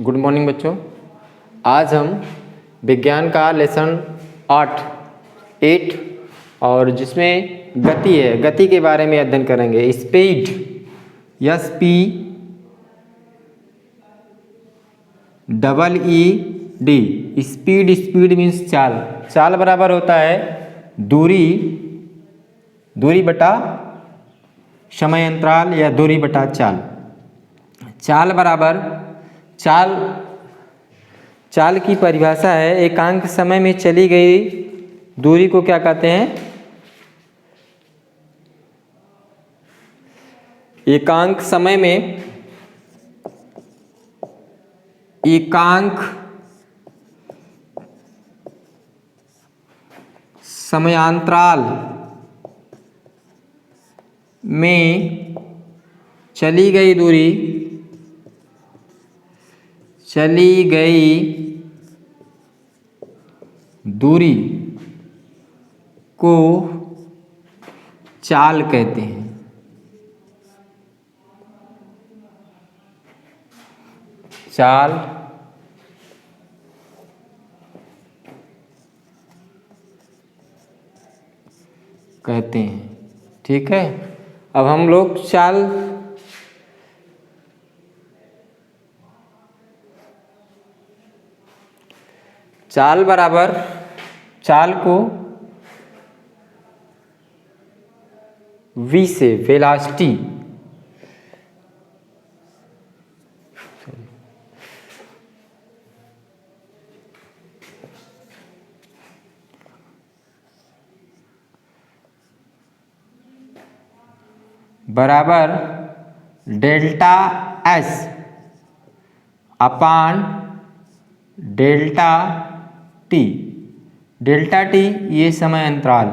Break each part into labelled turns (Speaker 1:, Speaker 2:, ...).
Speaker 1: Good morning बच्चों। आज हम विज्ञान का लेसन 8 और जिसमें गति है, गति के बारे में अध्ययन करेंगे। Speed, SPEED। Speed, speed means चाल। चाल बराबर होता है दूरी बटा समय अंतराल या दूरी बटा चाल। चाल बराबर चाल की परिभाषा है एकांक समय में चली गई दूरी को क्या कहते हैं? एकांक समय में समयांतराल में चली गई दूरी को चाल कहते हैं। चाल कहते हैं, ठीक है। अब हम लोग चाल बराबर चाल को v से वेलोसिटी बराबर डेल्टा S अपान डेल्टा T। डेल्टा T ये समय अंतराल,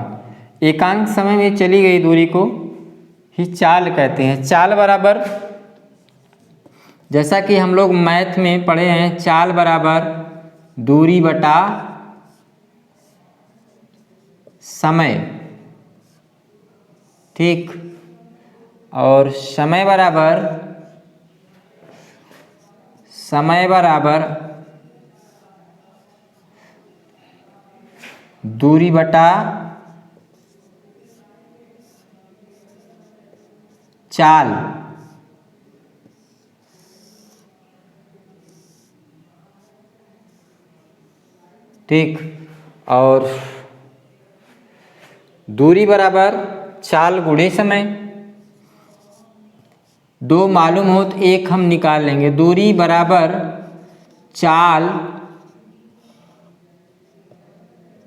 Speaker 1: एकांक समय में चली गई दूरी को ही चाल कहते हैं। चाल बराबर, जैसा कि हम लोग मैथ में पढ़े हैं, चाल बराबर दूरी बटा समय, ठीक। और समय बराबर दूरी बटा चाल, ठीक। और दूरी बराबर चाल गुणे समय, दो मालूम हो तो एक हम निकाल लेंगे। दूरी बराबर चाल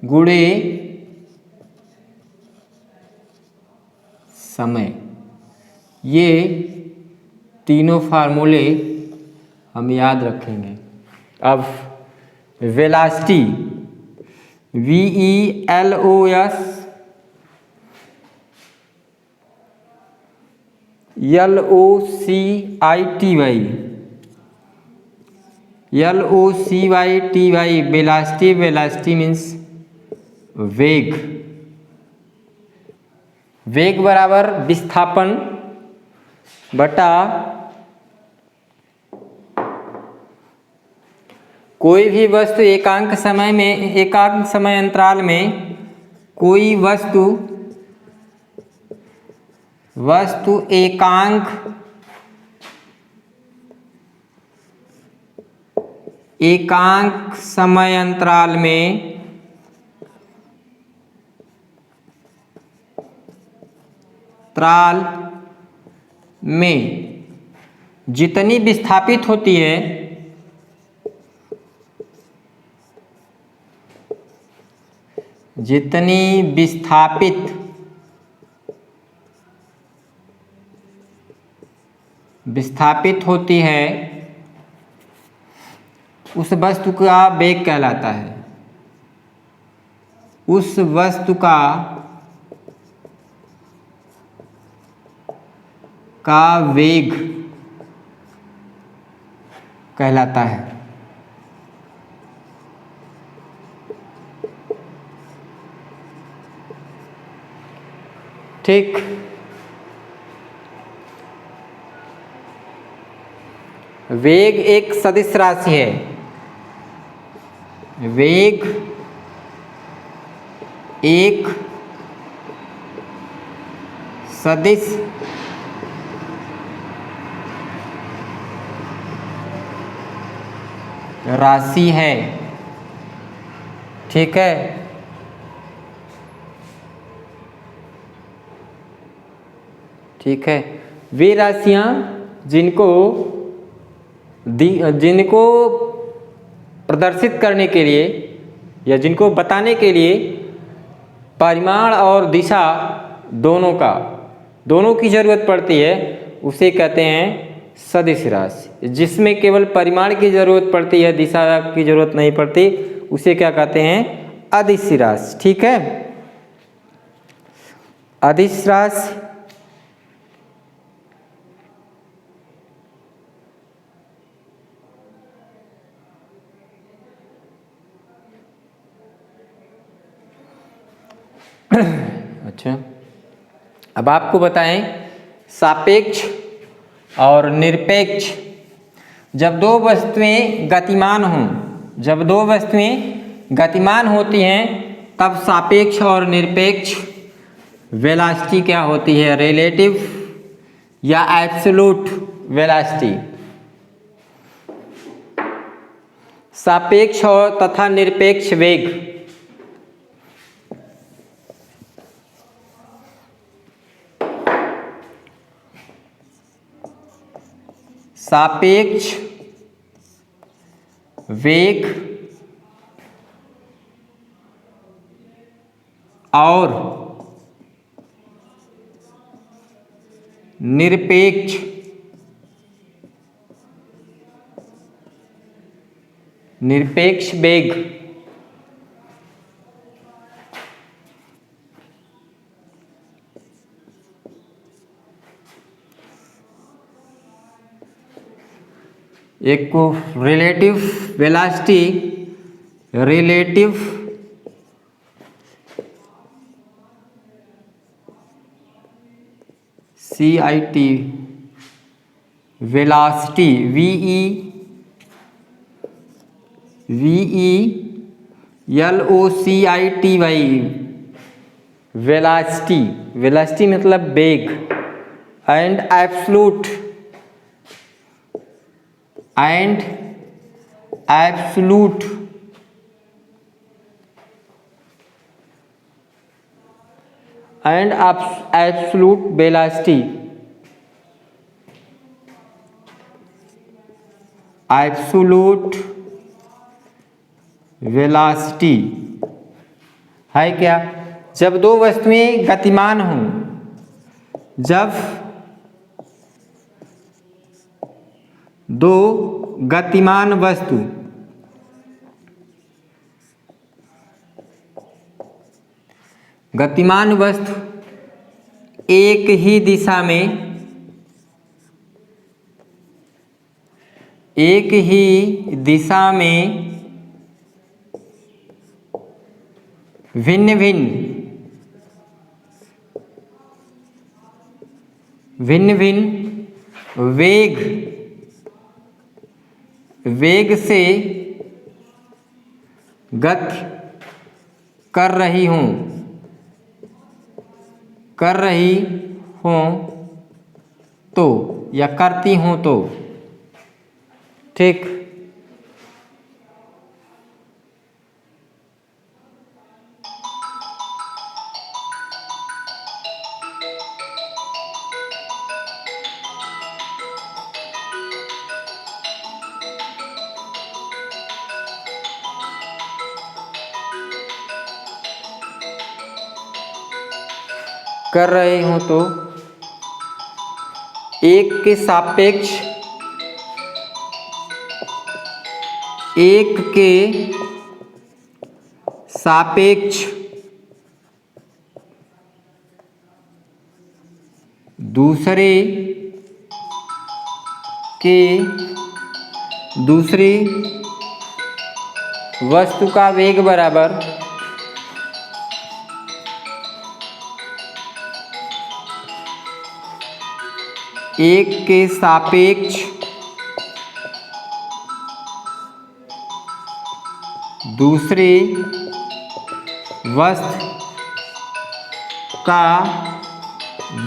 Speaker 1: गुणे समय, ये तीनों फार्मूले हम याद रखेंगे। अब वेलोसिटी LOCITY वेलोसिटी मीन्स वेग बराबर विस्थापन बटा कोई भी वस्तु एकांक समय अंतराल में कोई वस्तु एकांक समय अंतराल में जितनी विस्थापित होती है, विस्थापित होती है उस वस्तु का वेग कहलाता है। उस वस्तु का वेग कहलाता है, ठीक। वेग एक सदिश राशि है। वेग एक सदिश राशि है। ठीक है, ठीक है। वे राशियां जिनको प्रदर्शित करने के लिए या जिनको बताने के लिए परिमाण और दिशा दोनों की जरूरत पड़ती है, उसे कहते हैं सदिश राशि। जिसमें केवल परिमाण की जरूरत पड़ती है, दिशा की जरूरत नहीं पड़ती, उसे क्या कहते हैं? अदिश राशि। ठीक है, अदिश राशि अच्छा, अब आपको बताएं सापेक्ष और निरपेक्ष। जब दो वस्तुएं गतिमान होती हैं तब सापेक्ष और निरपेक्ष वेलोसिटी क्या होती है? रिलेटिव या एब्सोल्यूट वेलोसिटी। सापेक्ष और तथा निरपेक्ष वेग सापेक्ष वेग और निरपेक्ष वेग एक को relative velocity, relative CIT velocity, VELOCITY velocity मतलब वेग। And absolute velocity, absolute velocity है क्या? जब दो वस्तुएं गतिमान हों, जब दो गतिमान वस्तु एक ही दिशा में भिन्न वेग से गति कर रही हूँ तो या करती हूँ तो। ठीक, कर रही हूँ तो एक के सापेक्ष दूसरी वस्तु का वेग बराबर एक के सापेक्ष दूसरी वस्तु का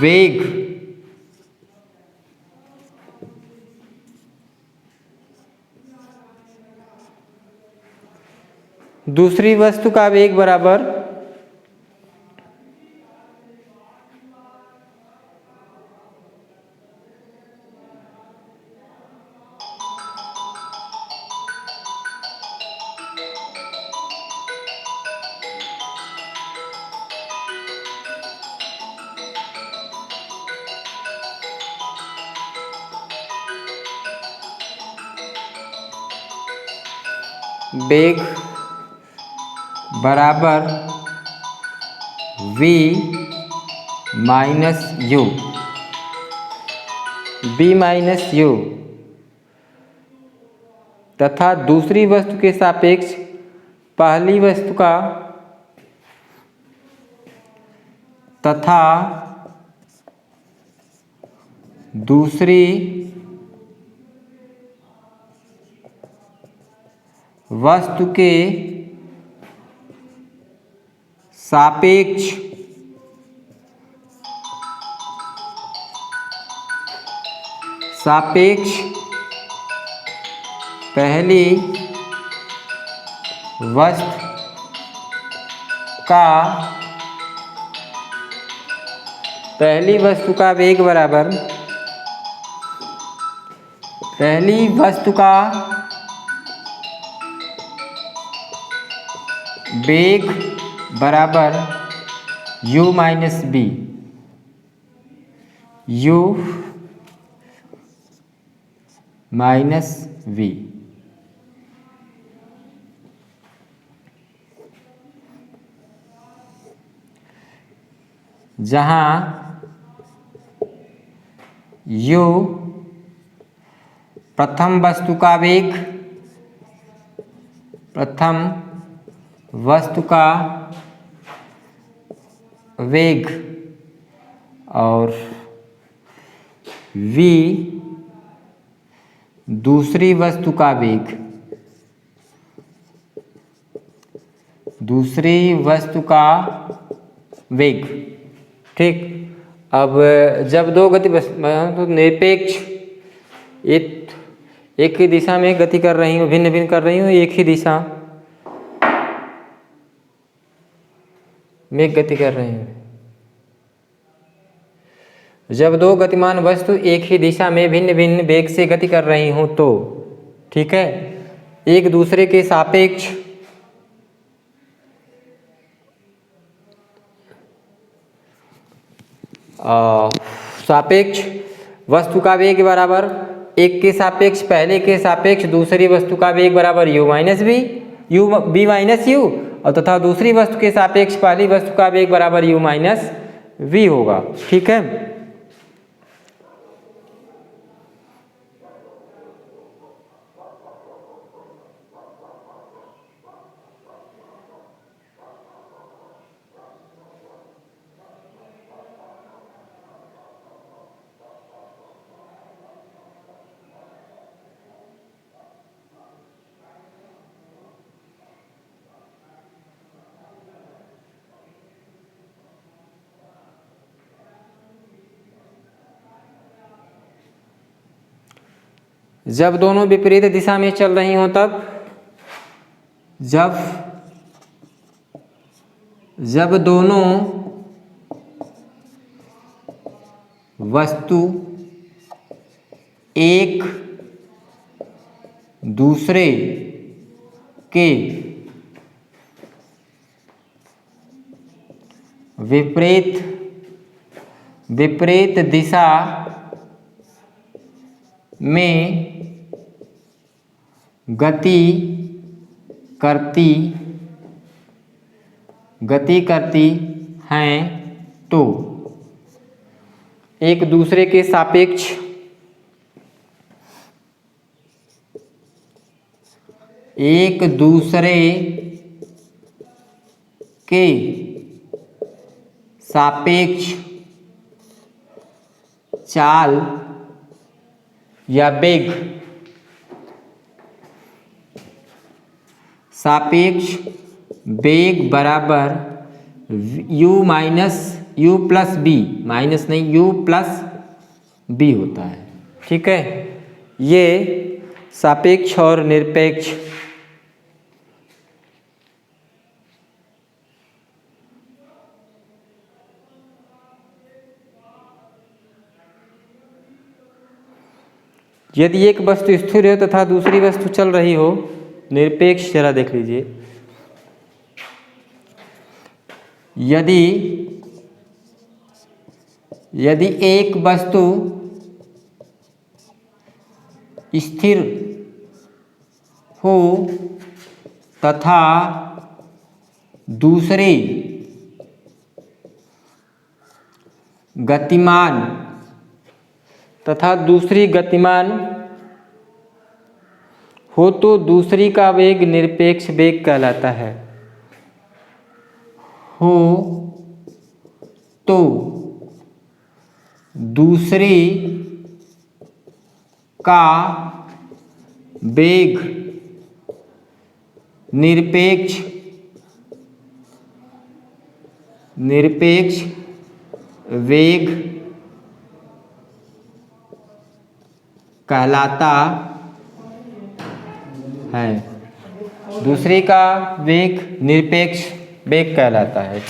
Speaker 1: वेग दूसरी वस्तु का वेग बराबर वेग बराबर v minus you, v minus you तथा दूसरी वस्तु के सापेक्ष पहली वस्तु का तथा दूसरी वस्तु के सापेक्ष पहली वस्तु का वेग बराबर पहली वस्तु का वेग बराबर u minus B, u minus V. जहाँ u प्रथम वस्तु का वेग और v दूसरी वस्तु का वेग, ठीक। अब जब दो गति तो निरपेक्ष एक ही दिशा में गति कर रही हूँ, भिन्न भिन्न कर रही हूँ, एक ही दिशा में गति कर रही हूँ। जब दो गतिमान वस्तु एक ही दिशा में भिन्न भिन्न वेग से गति कर रही हूँ तो, ठीक है, एक दूसरे के सापेक्ष वस्तु का वेग बराबर एक के सापेक्ष पहले के सापेक्ष दूसरी वस्तु का वेग बराबर u minus B, B minus U, और तथा दूसरी वस्तु के सापेक्ष पहली वस्तु का वेग बराबर u माइनस वी होगा, ठीक है। जब दोनों विपरीत दिशा में चल रही हों तब जब दोनों वस्तु एक दूसरे के विपरीत दिशा में गति करती हैं तो एक दूसरे के सापेक्ष चाल या वेग सापेक्ष वेग बराबर u प्लस बी, माइनस नहीं u प्लस बी होता है। ठीक है, ये सापेक्ष और निरपेक्ष यदि एक वस्तु स्थिर हो तथा दूसरी वस्तु चल रही हो, निरपेक्ष जरा देख लीजिए, यदि एक वस्तु स्थिर हो तथा दूसरी गतिमान हो तो दूसरी का वेग निरपेक्ष वेग कहलाता है। हो तो दूसरी का वेग निरपेक्ष वेग कहलाता है। दूसरे का वेग निरपेक्ष वेग कहलाता है।